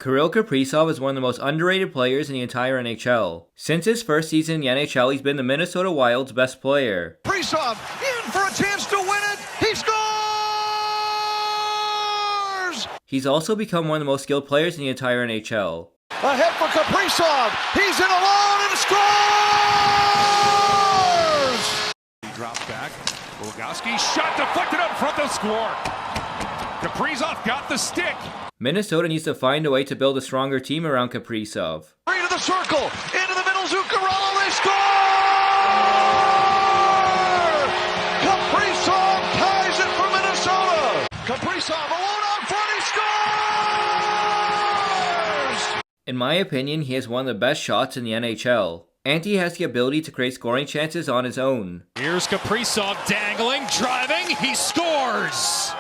Kirill Kaprizov is one of the most underrated players in the entire NHL. Since his first season in the NHL, he's been the Minnesota Wild's best player. Kaprizov in for a chance to win it. He scores! He's also become one of the most skilled players in the entire NHL. Ahead for Kaprizov. He's in alone and scores! He drops back. Bulgoski shot deflected up front to score. Kaprizov got the stick. Minnesota needs to find a way to build a stronger team around Kaprizov. Three to the circle, into the middle, Zuccarello, they score! Kaprizov ties it for Minnesota! Kaprizov alone out front, he scores! In my opinion, he has one of the best shots in the NHL. And he has the ability to create scoring chances on his own. Here's Kaprizov dangling, driving, he scores!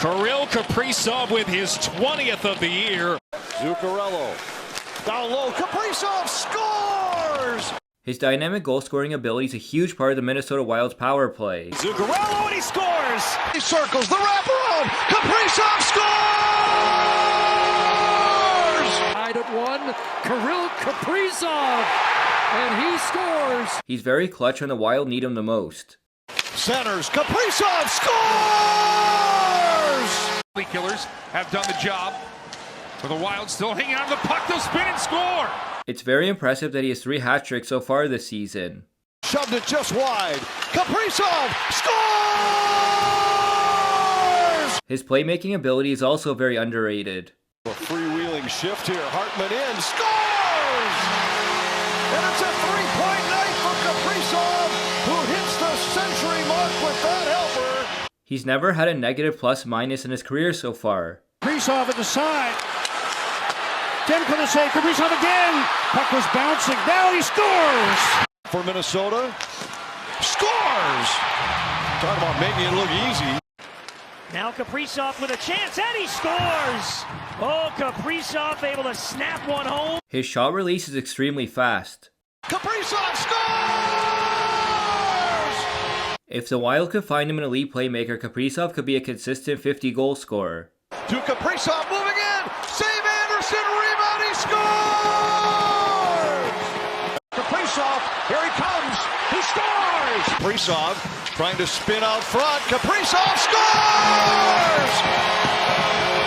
Kirill Kaprizov with his 20th of the year. Zuccarello, down low, Kaprizov scores! His dynamic goal-scoring ability is a huge part of the Minnesota Wild's power play. Zuccarello, and he scores! He circles the wraparound, Kaprizov scores! Tied at one, Kirill Kaprizov, and he scores! He's very clutch when the Wild need him the most. Centers, Kaprizov scores! Killers have done the job. For the Wild still hanging on the puck, they'll spin and score! It's very impressive that he has 3 hat tricks so far this season. Shoved it just wide. Kaprizov scores! His playmaking ability is also very underrated. A freewheeling shift here. Hartman in. Scores! And it's a 3-point night for Kaprizov, who hits the century mark with that helper. He's never had a negative plus-minus in his career so far. Kaprizov at the side. Demko to save. Kaprizov again. Puck was bouncing. Now he scores! For Minnesota. Scores! Talk about making it look easy. Now Kaprizov with a chance, and he scores! Oh, Kaprizov able to snap one home. His shot release is extremely fast. Kaprizov scores! If the Wild could find him an elite playmaker, Kaprizov could be a consistent 50-goal scorer. To Kaprizov moving in! Save Anderson! Rebound! He scores! Kaprizov, here he comes! He scores! Kaprizov trying to spin out front. Kaprizov scores!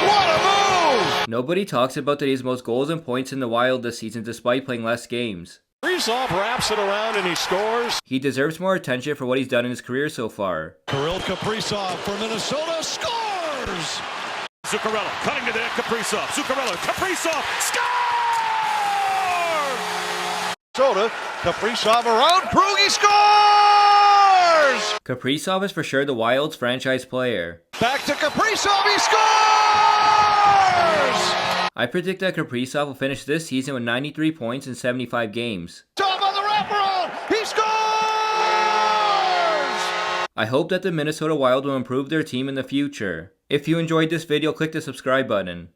What a move! Nobody talks about that he has most goals and points in the Wild this season despite playing less games. Kaprizov wraps it around and he scores. He deserves more attention for what he's done in his career so far. Kirill Kaprizov for Minnesota scores! Zuccarello cutting to the net, Kaprizov. Zuccarello, Kaprizov, score! Minnesota, Kaprizov around, Krug, scores! Kaprizov is for sure the Wild's franchise player. Back to Kaprizov, he scores! I predict that Kaprizov will finish this season with 93 points in 75 games. Top on the wraparound, he scores! I hope that the Minnesota Wild will improve their team in the future. If you enjoyed this video, click the subscribe button.